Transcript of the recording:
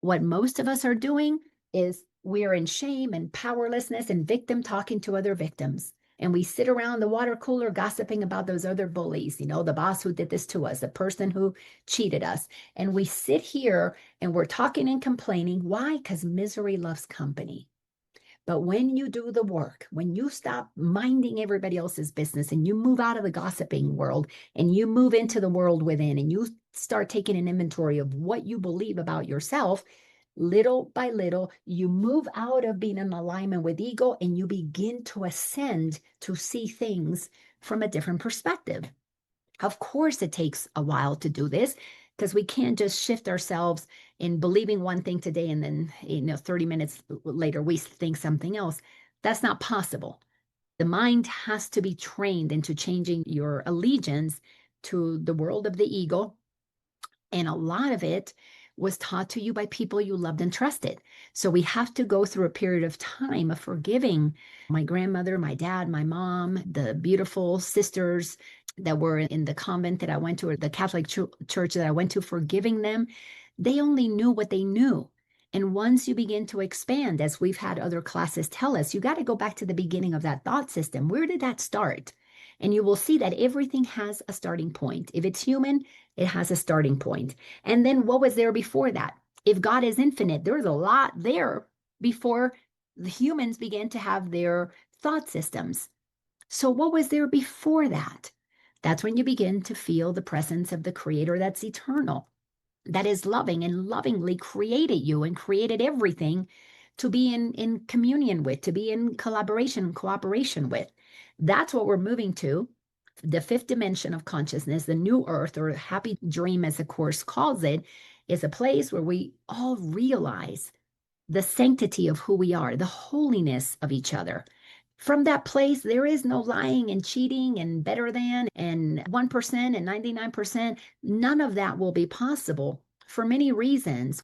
What most of us are doing is we're in shame and powerlessness and victim talking to other victims. And we sit around the water cooler gossiping about those other bullies, the boss who did this to us, the person who cheated us. And we sit here and we're talking and complaining. Why? Because misery loves company. But when you do the work, when you stop minding everybody else's business and you move out of the gossiping world and you move into the world within and you start taking an inventory of what you believe about yourself, little by little, you move out of being in alignment with ego and you begin to ascend to see things from a different perspective. Of course, it takes a while to do this because we can't just shift ourselves in believing one thing today and then 30 minutes later we think something else. That's not possible. The mind has to be trained into changing your allegiance to the world of the ego, and a lot of it was taught to you by people you loved and trusted. So we have to go through a period of time of forgiving my grandmother, my dad, my mom, the beautiful sisters that were in the convent that I went to, or the Catholic church that I went to, forgiving them. They only knew what they knew. And once you begin to expand, as we've had other classes tell us, you got to go back to the beginning of that thought system. Where did that start? And you will see that everything has a starting point. If it's human, it has a starting point. And then what was there before that? If God is infinite, there's a lot there before the humans began to have their thought systems. So what was there before that? That's when you begin to feel the presence of the Creator that's eternal, that is loving and lovingly created you and created everything to be in communion with, to be in collaboration, cooperation with. That's what we're moving to. The fifth dimension of consciousness, the new earth, or happy dream, as the Course calls it, is a place where we all realize the sanctity of who we are, the holiness of each other. From that place, there is no lying and cheating and better than and 1% and 99%. None of that will be possible for many reasons.